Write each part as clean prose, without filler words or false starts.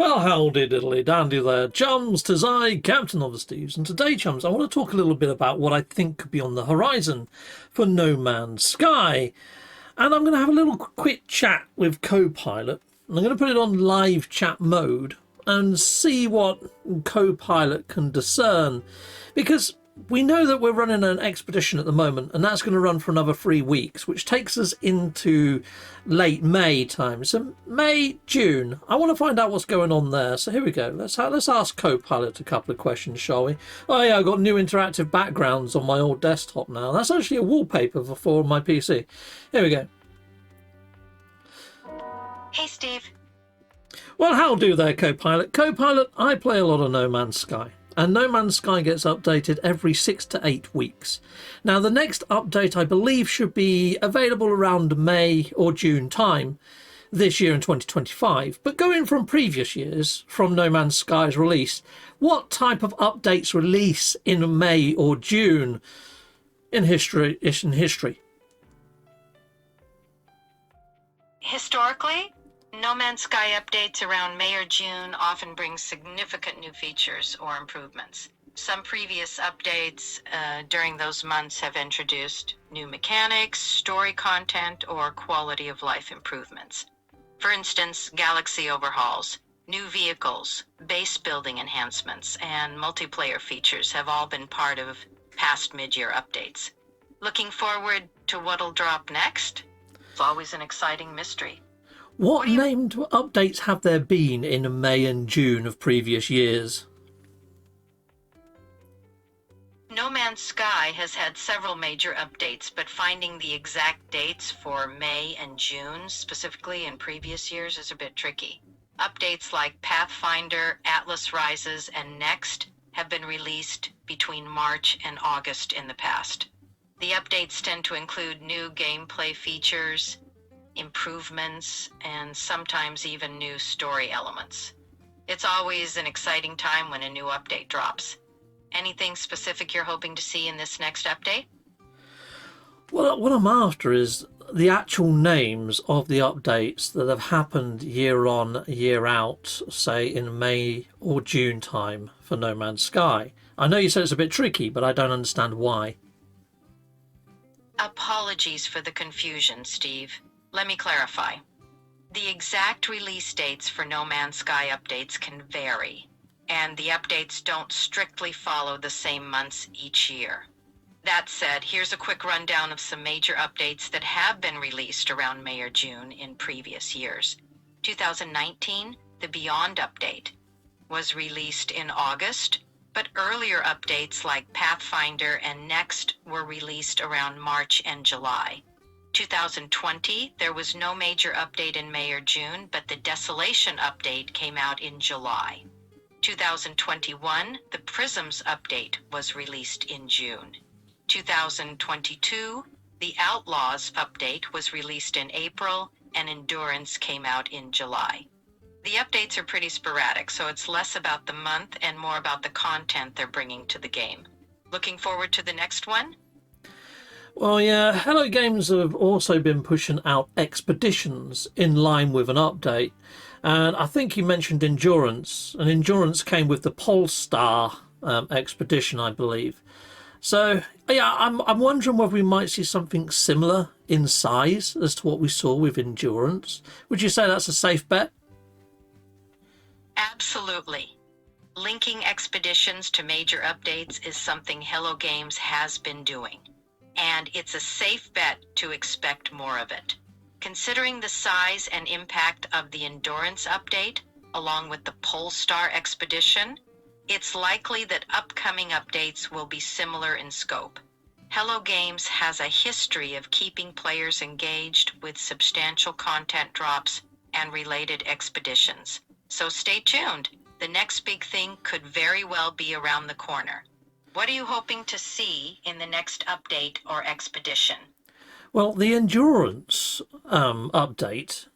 Well, howdy diddly dandy there, chums. 'Tis I, Captain of the Steves, and today, chums, I want to talk a little bit about what I think could be on the horizon for No Man's Sky. And I'm going to have a little quick chat with Copilot. I'm going to put it on live chat mode and see what Copilot can discern, because we know that we're running an expedition at the moment, and that's going to run for another 3 weeks, which takes us into late May time. So May, June. I want to find out what's going on there. So here we go. Let's ask Copilot a couple of questions, shall we? Oh yeah, I've got new interactive backgrounds on my old desktop now. That's actually a wallpaper for my PC. Here we go. Hey, Steve. Well, how do there, Copilot? Copilot, I play a lot of No Man's Sky. And No Man's Sky gets updated every 6 to 8 weeks. Now, the next update, I believe, should be available around May or June time this year in 2025. But going from previous years, from No Man's Sky's release, what type of updates release in May or June in history? Historically, No Man's Sky updates around May or June often bring significant new features or improvements. Some previous updates during those months have introduced new mechanics, story content, or quality of life improvements. For instance, galaxy overhauls, new vehicles, base building enhancements, and multiplayer features have all been part of past mid-year updates. Looking forward to what'll drop next? It's always an exciting mystery. What named updates have there been in May and June of previous years? No Man's Sky has had several major updates, but finding the exact dates for May and June, specifically in previous years, is a bit tricky. Updates like Pathfinder, Atlas Rises, and Next have been released between March and August in the past. The updates tend to include new gameplay features, improvements, and sometimes even new story elements. It's always an exciting time when a new update drops. Anything specific you're hoping to see in this next update? Well, what I'm after is the actual names of the updates that have happened year on, year out, say in May or June time for No Man's Sky. I know you said it's a bit tricky, but I don't understand why. Apologies for the confusion, Steve. Let me clarify. The exact release dates for No Man's Sky updates can vary, and the updates don't strictly follow the same months each year. That said, here's a quick rundown of some major updates that have been released around May or June in previous years. 2019, the Beyond update, was released in August, but earlier updates like Pathfinder and Next were released around March and July. 2020, there was no major update in May or June, but the Desolation update came out in July. 2021, the Prisms update was released in June. 2022, the Outlaws update was released in April, and Endurance came out in July. The updates are pretty sporadic, so it's less about the month and more about the content they're bringing to the game. Looking forward to the next one? Well, yeah, Hello Games have also been pushing out expeditions in line with an update. And I think you mentioned Endurance, and Endurance came with the Polestar expedition, I believe. So, yeah, I'm wondering whether we might see something similar in size as to what we saw with Endurance. Would you say that's a safe bet? Absolutely. Linking expeditions to major updates is something Hello Games has been doing, and it's a safe bet to expect more of it. Considering the size and impact of the Endurance update, along with the Polestar expedition, it's likely that upcoming updates will be similar in scope. Hello Games has a history of keeping players engaged with substantial content drops and related expeditions. So stay tuned. The next big thing could very well be around the corner. What are you hoping to see in the next update or expedition? Well, the Endurance update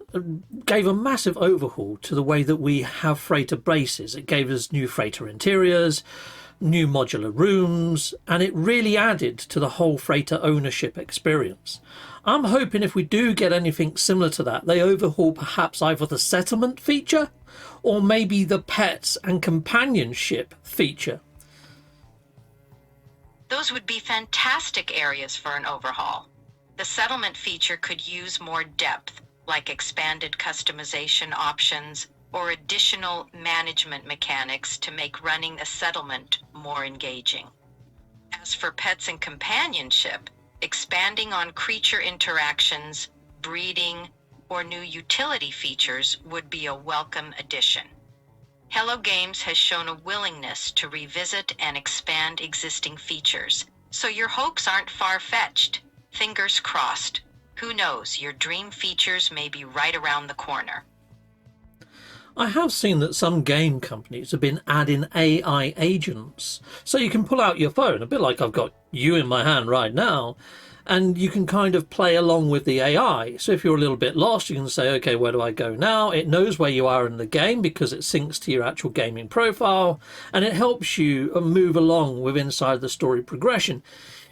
gave a massive overhaul to the way that we have freighter bases. It gave us new freighter interiors, new modular rooms, and it really added to the whole freighter ownership experience. I'm hoping if we do get anything similar to that, they overhaul perhaps either the settlement feature or maybe the pets and companionship feature. Those would be fantastic areas for an overhaul. The settlement feature could use more depth, like expanded customization options or additional management mechanics to make running a settlement more engaging. As for pets and companionship, expanding on creature interactions, breeding, or new utility features would be a welcome addition. Hello Games has shown a willingness to revisit and expand existing features, so your hopes aren't far-fetched. Fingers crossed. Who knows, your dream features may be right around the corner. I have seen that some game companies have been adding AI agents, so you can pull out your phone, a bit like I've got you in my hand right now, and you can kind of play along with the AI. So if you're a little bit lost, you can say, okay, where do I go now? It knows where you are in the game because it syncs to your actual gaming profile, and it helps you move along with inside the story progression.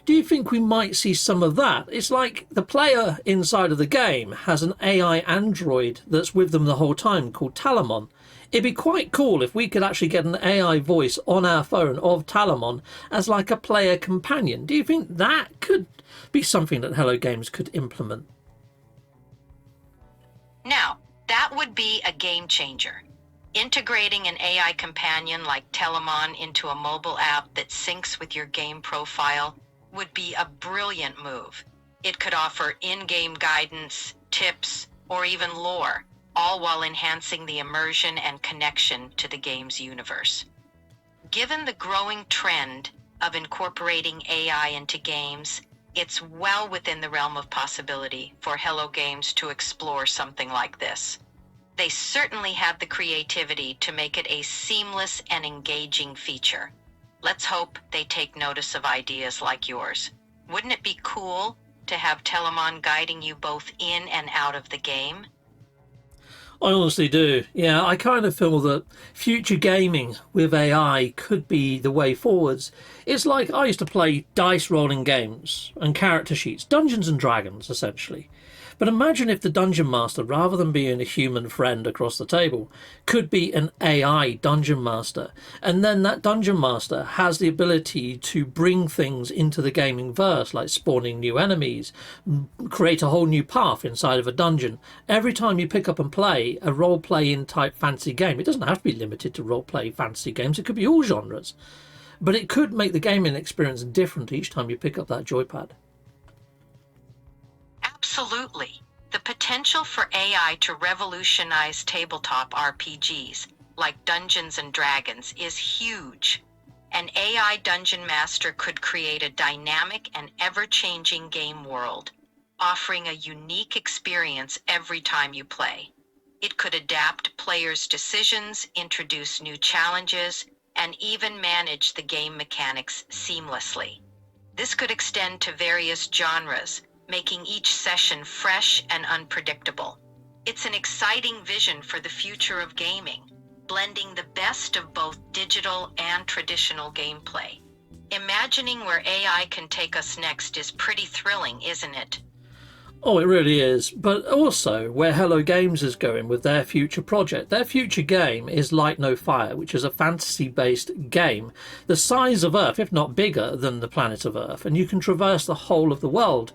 Do you think we might see some of that? It's like the player inside of the game has an AI android that's with them the whole time called Talamon. It'd be quite cool if we could actually get an AI voice on our phone of Talamon as like a player companion. Do you think that could be something that Hello Games could implement? Now, that would be a game changer. Integrating an AI companion like Telemon into a mobile app that syncs with your game profile would be a brilliant move. It could offer in-game guidance, tips, or even lore, all while enhancing the immersion and connection to the game's universe. Given the growing trend of incorporating AI into games, it's well within the realm of possibility for Hello Games to explore something like this. They certainly have the creativity to make it a seamless and engaging feature. Let's hope they take notice of ideas like yours. Wouldn't it be cool to have Telemon guiding you both in and out of the game? I honestly do. Yeah, I kind of feel that future gaming with AI could be the way forwards. It's like I used to play dice rolling games and character sheets, Dungeons and Dragons essentially. But imagine if the dungeon master, rather than being a human friend across the table, could be an AI dungeon master. And then that dungeon master has the ability to bring things into the gaming verse, like spawning new enemies, create a whole new path inside of a dungeon. Every time you pick up and play a role-playing type fantasy game, it doesn't have to be limited to role-play fantasy games, it could be all genres. But it could make the gaming experience different each time you pick up that joypad. Absolutely. The potential for AI to revolutionize tabletop RPGs, like Dungeons and Dragons, is huge. An AI dungeon master could create a dynamic and ever-changing game world, offering a unique experience every time you play. It could adapt players' decisions, introduce new challenges, and even manage the game mechanics seamlessly. This could extend to various genres, making each session fresh and unpredictable. It's an exciting vision for the future of gaming, blending the best of both digital and traditional gameplay. Imagining where AI can take us next is pretty thrilling, isn't it? Oh, it really is. But also, where Hello Games is going with their future project, their future game is Light No Fire, which is a fantasy-based game the size of Earth, if not bigger than the planet of Earth, and you can traverse the whole of the world.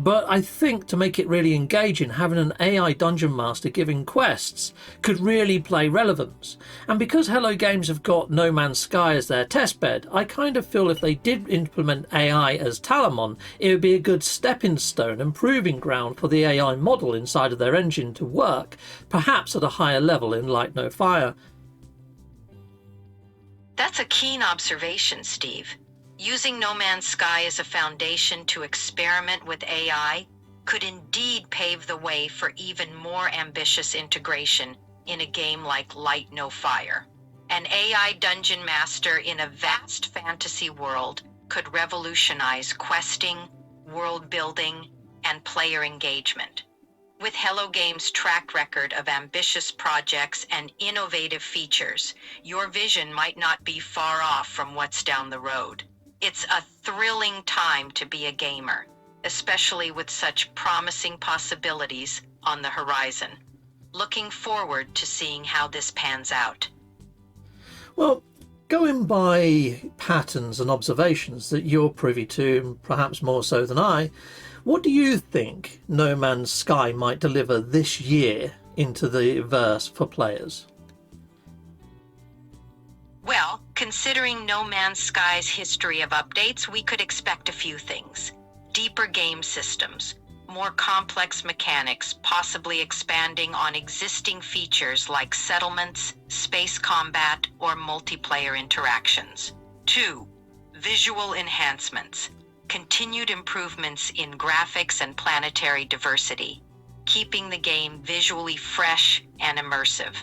But I think to make it really engaging, having an AI dungeon master giving quests could really play relevance. And because Hello Games have got No Man's Sky as their testbed, I kind of feel if they did implement AI as Talamon, it would be a good stepping stone and proving ground for the AI model inside of their engine to work, perhaps at a higher level in Light No Fire. That's a keen observation, Steve. Using No Man's Sky as a foundation to experiment with AI could indeed pave the way for even more ambitious integration in a game like Light No Fire. An AI dungeon master in a vast fantasy world could revolutionize questing, world building, and player engagement. With Hello Games' track record of ambitious projects and innovative features, your vision might not be far off from what's down the road. It's a thrilling time to be a gamer, especially with such promising possibilities on the horizon. Looking forward to seeing how this pans out. Well, going by patterns and observations that you're privy to, perhaps more so than I, what do you think No Man's Sky might deliver this year into the verse for players? Well, considering No Man's Sky's history of updates, we could expect a few things. Deeper game systems, more complex mechanics, possibly expanding on existing features like settlements, space combat, or multiplayer interactions. 2. Visual enhancements. Continued improvements in graphics and planetary diversity, keeping the game visually fresh and immersive.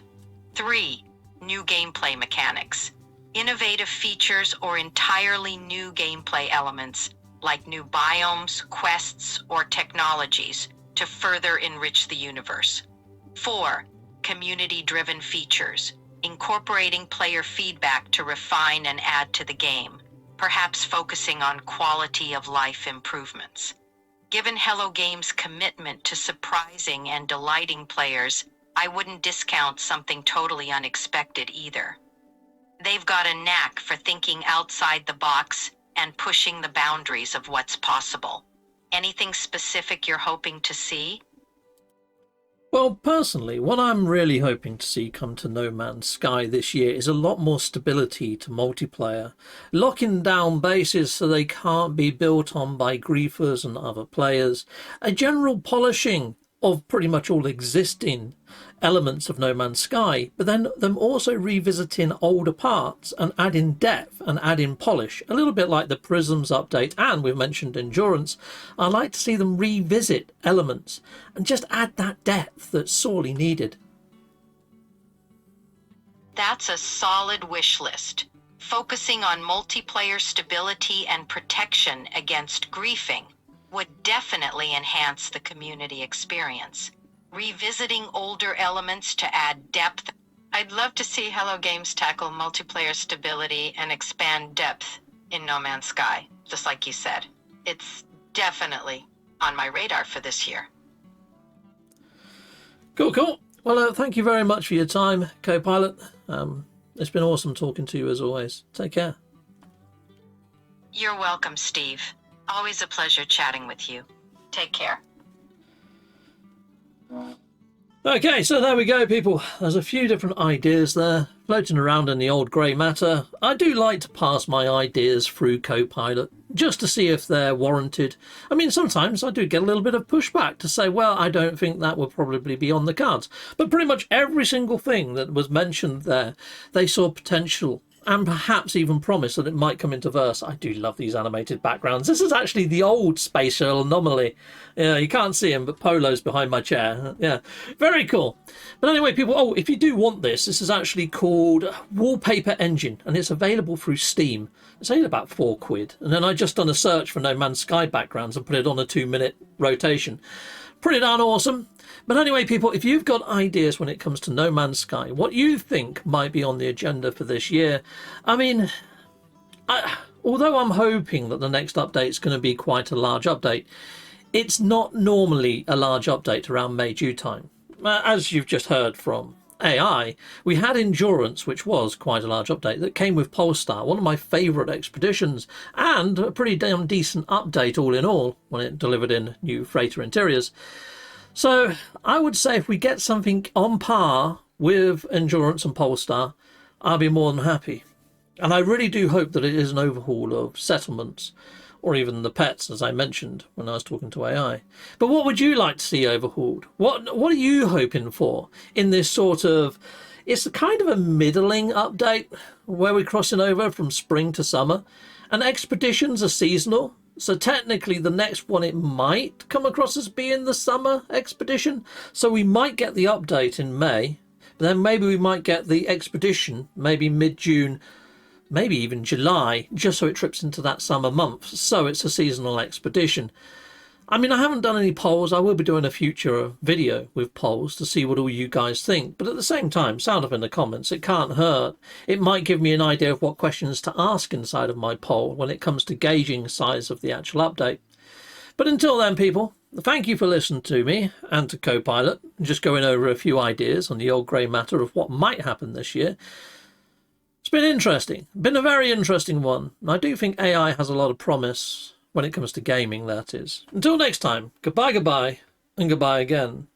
3. New gameplay mechanics. Innovative features or entirely new gameplay elements like new biomes, quests, or technologies to further enrich the universe. 4. Community-driven features, incorporating player feedback to refine and add to the game, perhaps focusing on quality of life improvements. Given Hello Games' commitment to surprising and delighting players, I wouldn't discount something totally unexpected either. They've got a knack for thinking outside the box and pushing the boundaries of what's possible. Anything specific you're hoping to see? Well, personally, what I'm really hoping to see come to No Man's Sky this year is a lot more stability to multiplayer, locking down bases so they can't be built on by griefers and other players, a general polishing of pretty much all existing elements of No Man's Sky, but then them also revisiting older parts and adding depth and adding polish, a little bit like the Prisms update, and we've mentioned Endurance. I like to see them revisit elements and just add that depth that's sorely needed. That's a solid wish list. Focusing on multiplayer stability and protection against griefing would definitely enhance the community experience. Revisiting older elements to add depth. I'd love to see Hello Games tackle multiplayer stability and expand depth in No Man's Sky, just like you said. It's definitely on my radar for this year. Cool. Well, thank you very much for your time, co-pilot. It's been awesome talking to you as always. Take care. You're welcome, Steve. Always a pleasure chatting with you. Take care. Okay, so there we go, people. There's a few different ideas there floating around in the old grey matter. I do like to pass my ideas through Copilot just to see if they're warranted. I mean, sometimes I do get a little bit of pushback to say, well, I don't think that would probably be on the cards. But pretty much every single thing that was mentioned there, they saw potential and perhaps even promise that it might come into verse. I do love these animated backgrounds. This is actually the old spatial anomaly. Yeah, you can't see him, but Polo's behind my chair. Yeah, very cool. But anyway, people, if you do want this is actually called Wallpaper Engine, and it's available through Steam. It's only about £4. And then I just done a search for No Man's Sky backgrounds and put it on a 2-minute rotation. Pretty darn awesome. But anyway, people, if you've got ideas when it comes to No Man's Sky, what you think might be on the agenda for this year, I mean, although I'm hoping that the next update is going to be quite a large update, it's not normally a large update around May-June time. As you've just heard from AI, we had Endurance, which was quite a large update that came with Polestar, one of my favourite expeditions, and a pretty damn decent update all in all when it delivered in new freighter interiors. So I would say if we get something on par with Endurance and Polestar, I'll be more than happy. And I really do hope that it is an overhaul of settlements, or even the pets, as I mentioned when I was talking to AI. But what would you like to see overhauled? What are you hoping for in this sort of... It's kind of a middling update where we're crossing over from spring to summer. And expeditions are seasonal. So technically the next one, it might come across as being the summer expedition. So we might get the update in May. But then maybe we might get the expedition maybe mid-June, maybe even July, just so it trips into that summer month. So it's a seasonal expedition. I mean, I haven't done any polls. I will be doing a future video with polls to see what all you guys think. But at the same time, sound off in the comments. It can't hurt. It might give me an idea of what questions to ask inside of my poll when it comes to gauging the size of the actual update. But until then, people, thank you for listening to me and to Copilot. Just going over a few ideas on the old grey matter of what might happen this year. It's been interesting. Been a very interesting one. I do think AI has a lot of promise when it comes to gaming, that is. Until next time, goodbye, and goodbye again.